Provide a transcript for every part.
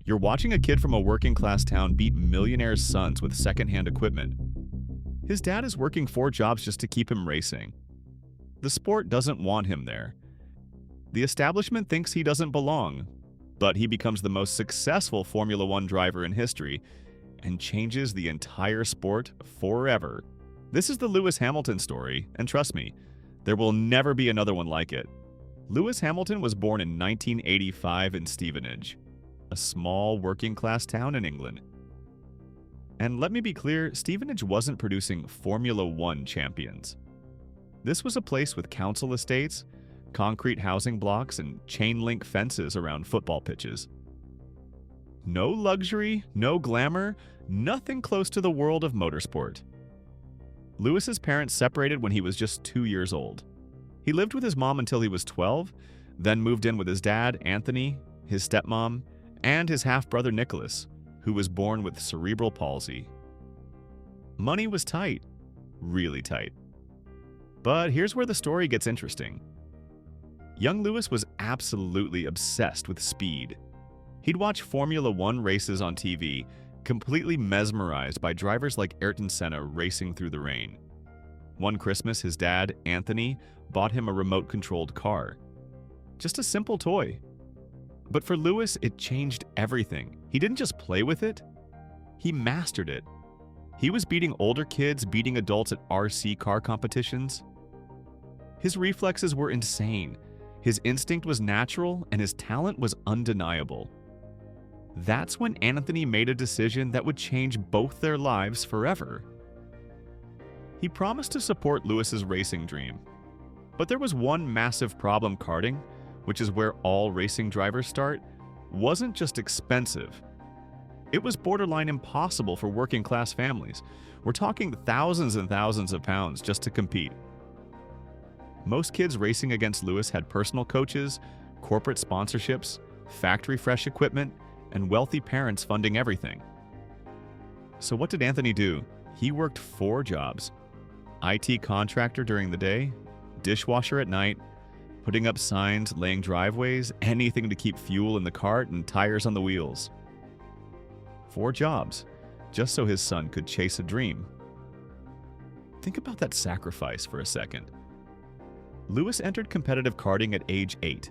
You're watching a kid from a working class town beat millionaires' sons with secondhand equipment. His dad is working 4 jobs just to keep him racing. The sport doesn't want him there. The establishment thinks he doesn't belong, but he becomes the most successful Formula One driver in history and changes the entire sport forever. This is the Lewis Hamilton story, and trust me, there will never be another one like it. Lewis Hamilton was born in 1985 in Stevenage, a small working-class town in England. And let me be clear, Stevenage wasn't producing Formula One champions. This was a place with council estates, concrete housing blocks, and chain-link fences around football pitches. No luxury, no glamour, nothing close to the world of motorsport. Lewis's parents separated when he was just 2 years old. He lived with his mom until he was 12, then moved in with his dad, Anthony, his stepmom, and his half-brother Nicholas, who was born with cerebral palsy. Money was tight, really tight. But here's where the story gets interesting. Young Lewis was absolutely obsessed with speed. He'd watch Formula One races on TV, completely mesmerized by drivers like Ayrton Senna racing through the rain. One Christmas, his dad, Anthony, bought him a remote-controlled car. Just a simple toy. But for Lewis, it changed everything. He didn't just play with it, he mastered it. He was beating older kids, beating adults at RC car competitions. His reflexes were insane. His instinct was natural, and his talent was undeniable. That's when Anthony made a decision that would change both their lives forever. He promised to support Lewis's racing dream. But there was one massive problem. Karting, which is where all racing drivers start, wasn't just expensive. It was borderline impossible for working-class families. We're talking thousands and thousands of pounds just to compete. Most kids racing against Lewis had personal coaches, corporate sponsorships, factory-fresh equipment, and wealthy parents funding everything. So what did Anthony do? He worked 4 jobs. IT contractor during the day, dishwasher at night, putting up signs, laying driveways, anything to keep fuel in the cart and tires on the wheels. 4 jobs, just so his son could chase a dream. Think about that sacrifice for a second. Lewis entered competitive karting at age 8,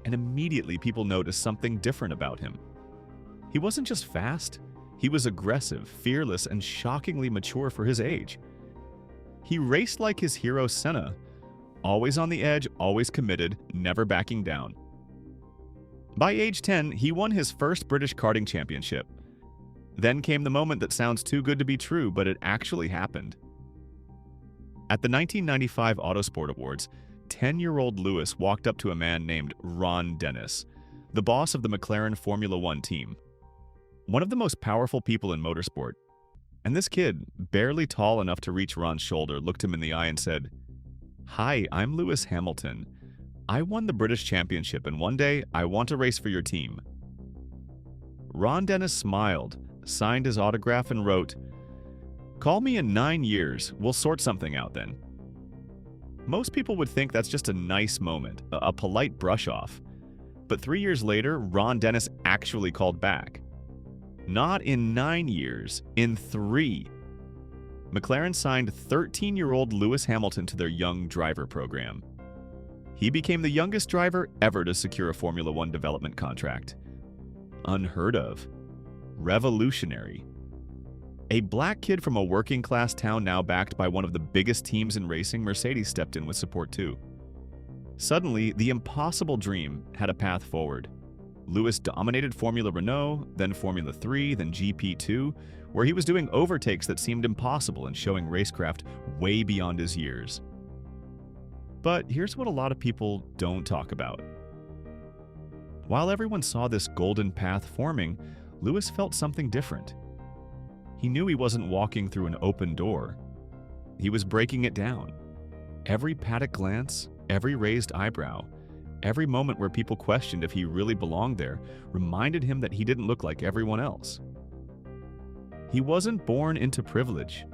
and immediately people noticed something different about him. He wasn't just fast, he was aggressive, fearless, and shockingly mature for his age. He raced like his hero Senna, always on the edge, always committed, never backing down. By age 10, he won his first British karting championship. Then came the moment that sounds too good to be true, but it actually happened. At the 1995 Autosport Awards, 10-year-old Lewis walked up to a man named Ron Dennis, the boss of the McLaren Formula One team. One of the most powerful people in motorsport. And this kid, barely tall enough to reach Ron's shoulder, looked him in the eye and said, "Hi, I'm Lewis Hamilton. I won the British Championship, and one day I want to race for your team." Ron Dennis smiled, signed his autograph, and wrote, "Call me in 9 years. We'll sort something out then." Most people would think that's just a nice moment, a polite brush-off. But 3 years later, Ron Dennis actually called back. Not in 9 years, in 3. McLaren signed 13-year-old Lewis Hamilton to their young driver program. He became the youngest driver ever to secure a Formula One development contract. Unheard of. Revolutionary. A black kid from a working-class town now backed by one of the biggest teams in racing, Mercedes stepped in with support too. Suddenly, the impossible dream had a path forward. Lewis dominated Formula Renault, then Formula 3, then GP2, where he was doing overtakes that seemed impossible and showing racecraft way beyond his years. But here's what a lot of people don't talk about. While everyone saw this golden path forming, Lewis felt something different. He knew he wasn't walking through an open door. He was breaking it down. Every paddock glance, every raised eyebrow, every moment where people questioned if he really belonged there reminded him that he didn't look like everyone else. He wasn't born into privilege.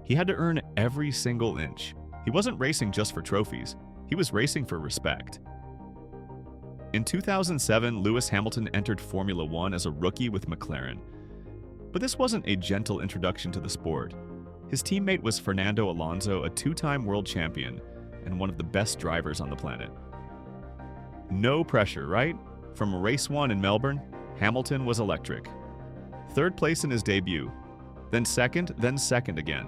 He had to earn every single inch. He wasn't racing just for trophies. He was racing for respect. In 2007, Lewis Hamilton entered Formula One as a rookie with McLaren. But this wasn't a gentle introduction to the sport. His teammate was Fernando Alonso, a two-time world champion and one of the best drivers on the planet. No pressure, right? From race 1 in Melbourne, Hamilton was electric. Third place in his debut, then second again.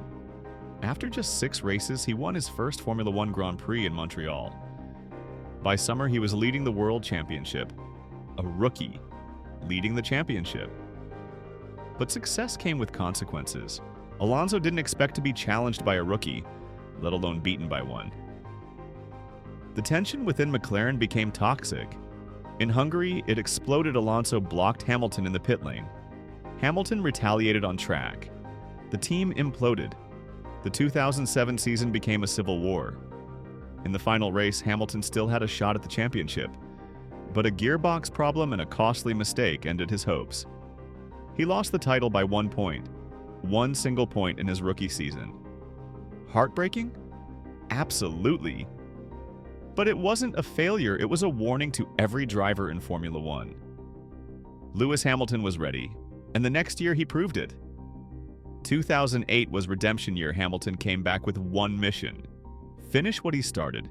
After just 6 races, he won his first Formula One Grand Prix in Montreal. By summer, he was leading the World Championship. A rookie, leading the championship. But success came with consequences. Alonso didn't expect to be challenged by a rookie, let alone beaten by one. The tension within McLaren became toxic. In Hungary, it exploded. Alonso blocked Hamilton in the pit lane. Hamilton retaliated on track. The team imploded. The 2007 season became a civil war. In the final race, Hamilton still had a shot at the championship, but a gearbox problem and a costly mistake ended his hopes. He lost the title by 1 point, one single point in his rookie season. Heartbreaking? Absolutely. But it wasn't a failure, it was a warning to every driver in Formula One. Lewis Hamilton was ready, and the next year he proved it. 2008 was redemption year. Hamilton came back with one mission: finish what he started.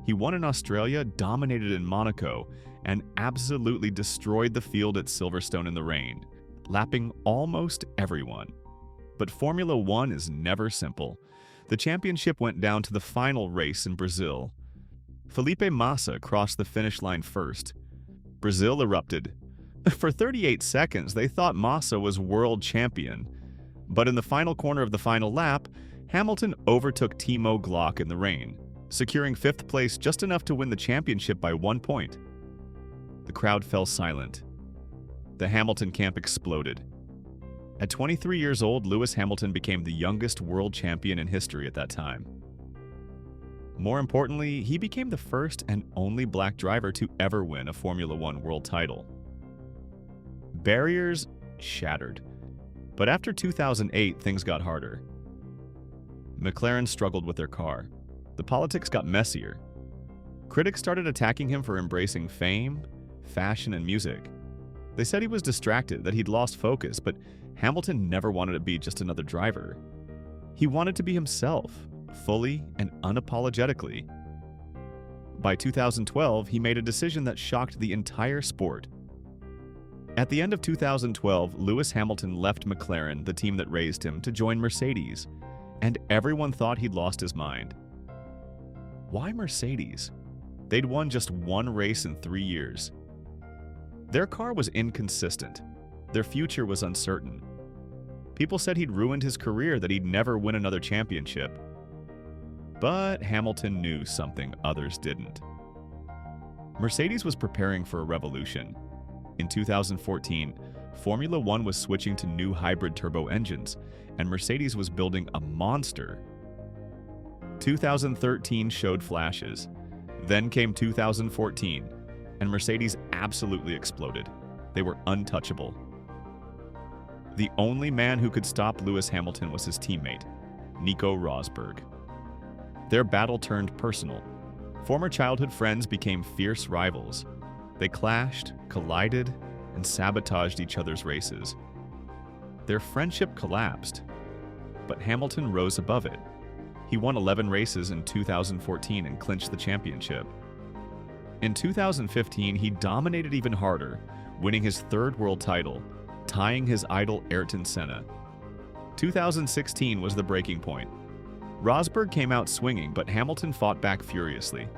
He won in Australia, dominated in Monaco, and absolutely destroyed the field at Silverstone in the rain, lapping almost everyone. But Formula One is never simple. The championship went down to the final race in Brazil. Felipe Massa crossed the finish line first. Brazil erupted. For 38 seconds, they thought Massa was world champion. But in the final corner of the final lap, Hamilton overtook Timo Glock in the rain, securing 5th place, just enough to win the championship by 1 point. The crowd fell silent. The Hamilton camp exploded. At 23 years old, Lewis Hamilton became the youngest world champion in history at that time. More importantly, he became the first and only black driver to ever win a Formula One world title. Barriers shattered. But after 2008, things got harder. McLaren struggled with their car. The politics got messier. Critics started attacking him for embracing fame, fashion, and music. They said he was distracted, that he'd lost focus, but Hamilton never wanted to be just another driver. He wanted to be himself, fully and unapologetically. By 2012, he made a decision that shocked the entire sport. At the end of 2012, Lewis Hamilton left McLaren, the team that raised him, to join Mercedes, and everyone thought he'd lost his mind. Why Mercedes? They'd won just 1 race in 3 years. Their car was inconsistent. Their future was uncertain. People said he'd ruined his career, that he'd never win another championship. But Hamilton knew something others didn't. Mercedes was preparing for a revolution. In 2014, Formula One was switching to new hybrid turbo engines, and Mercedes was building a monster. 2013 showed flashes. Then came 2014, and Mercedes absolutely exploded. They were untouchable. The only man who could stop Lewis Hamilton was his teammate, Nico Rosberg. Their battle turned personal. Former childhood friends became fierce rivals. They clashed, collided, and sabotaged each other's races. Their friendship collapsed, but Hamilton rose above it. He won 11 races in 2014 and clinched the championship. In 2015, he dominated even harder, winning his 3rd world title, tying his idol Ayrton Senna. 2016 was the breaking point. Rosberg came out swinging, but Hamilton fought back furiously.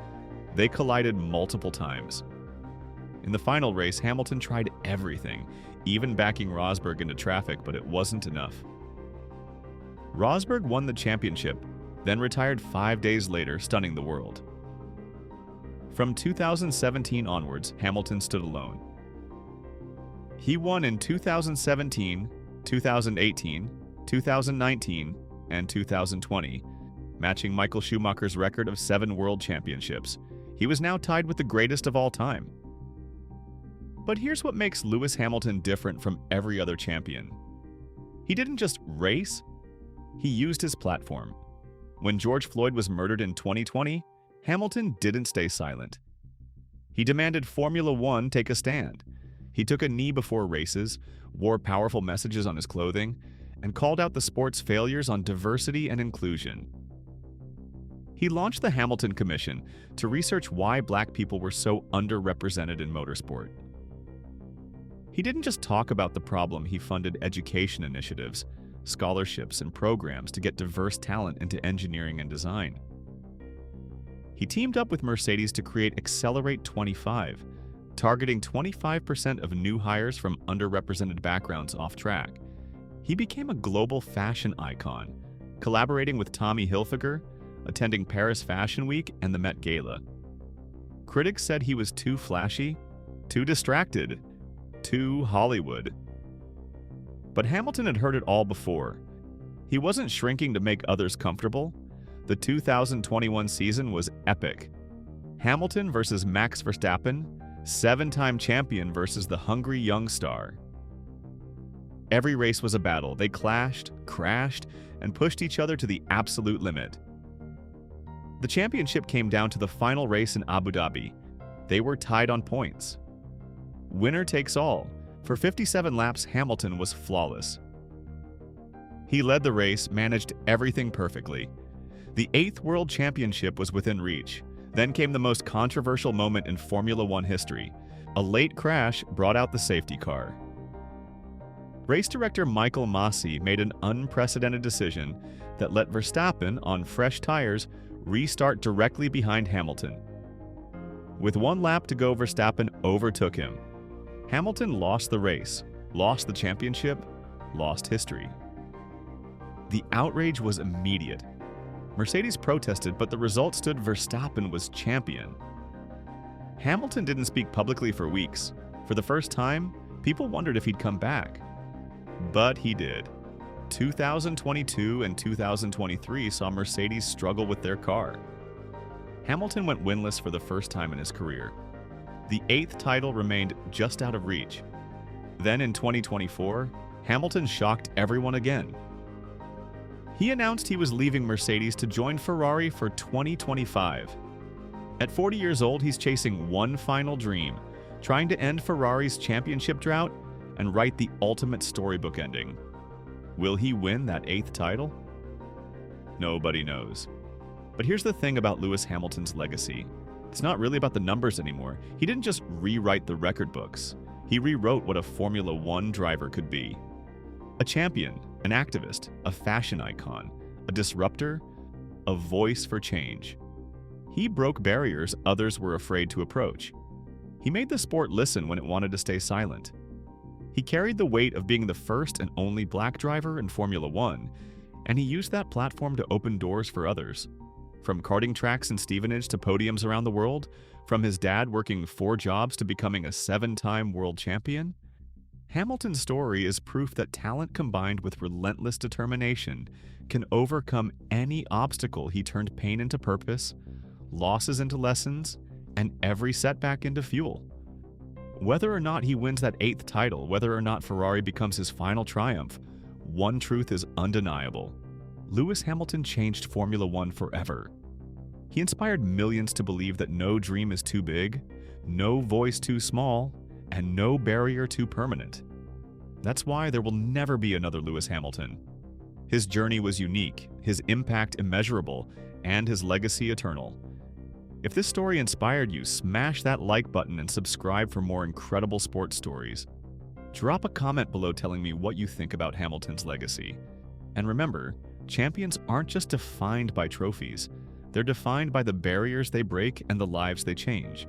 They collided multiple times. In the final race, Hamilton tried everything, even backing Rosberg into traffic, but it wasn't enough. Rosberg won the championship, then retired 5 days later, stunning the world. From 2017 onwards, Hamilton stood alone. He won in 2017, 2018, 2019, and 2020, matching Michael Schumacher's record of 7 world championships. He was now tied with the greatest of all time. But here's what makes Lewis Hamilton different from every other champion. He didn't just race, he used his platform. When George Floyd was murdered in 2020, Hamilton didn't stay silent. He demanded Formula One take a stand. He took a knee before races, wore powerful messages on his clothing, and called out the sport's failures on diversity and inclusion. He launched the Hamilton Commission to research why Black people were so underrepresented in motorsport. He didn't just talk about the problem, he funded education initiatives, scholarships, and programs to get diverse talent into engineering and design. He teamed up with Mercedes to create Accelerate 25, targeting 25% of new hires from underrepresented backgrounds off track. He became a global fashion icon, collaborating with Tommy Hilfiger, attending Paris Fashion Week and the Met Gala. Critics said he was too flashy, too distracted, too Hollywood. But Hamilton had heard it all before. He wasn't shrinking to make others comfortable. The 2021 season was epic. Hamilton versus Max Verstappen, 7-time champion versus the hungry young star. Every race was a battle. They clashed, crashed, and pushed each other to the absolute limit. The championship came down to the final race in Abu Dhabi. They were tied on points. Winner takes all. For 57 laps, Hamilton was flawless. He led the race, managed everything perfectly. The 8th World Championship was within reach. Then came the most controversial moment in Formula One history. A late crash brought out the safety car. Race director Michael Masi made an unprecedented decision that let Verstappen, on fresh tires, restart directly behind Hamilton. With 1 lap to go, Verstappen overtook him. Hamilton lost the race, lost the championship, lost history. The outrage was immediate. Mercedes protested, but the result stood: Verstappen was champion. Hamilton didn't speak publicly for weeks. For the first time, people wondered if he'd come back. But he did. 2022 and 2023 saw Mercedes struggle with their car. Hamilton went winless for the first time in his career. The 8th title remained just out of reach. Then in 2024, Hamilton shocked everyone again. He announced he was leaving Mercedes to join Ferrari for 2025. At 40 years old, he's chasing one final dream, trying to end Ferrari's championship drought and write the ultimate storybook ending. Will he win that 8th title? Nobody knows. But here's the thing about Lewis Hamilton's legacy. It's not really about the numbers anymore. He didn't just rewrite the record books. He rewrote what a Formula One driver could be. A champion, an activist, a fashion icon, a disruptor, a voice for change. He broke barriers others were afraid to approach. He made the sport listen when it wanted to stay silent. He carried the weight of being the first and only Black driver in Formula One, and he used that platform to open doors for others. From karting tracks in Stevenage to podiums around the world, from his dad working 4 jobs to becoming a 7-time world champion, Hamilton's story is proof that talent combined with relentless determination can overcome any obstacle. He turned pain into purpose, losses into lessons, and every setback into fuel. Whether or not he wins that 8th title, whether or not Ferrari becomes his final triumph, one truth is undeniable. Lewis Hamilton changed Formula One forever. He inspired millions to believe that no dream is too big, no voice too small, and no barrier too permanent. That's why there will never be another Lewis Hamilton. His journey was unique, his impact immeasurable, and his legacy eternal. If this story inspired you, smash that like button and subscribe for more incredible sports stories. Drop a comment below telling me what you think about Hamilton's legacy. And remember, champions aren't just defined by trophies. They're defined by the barriers they break and the lives they change.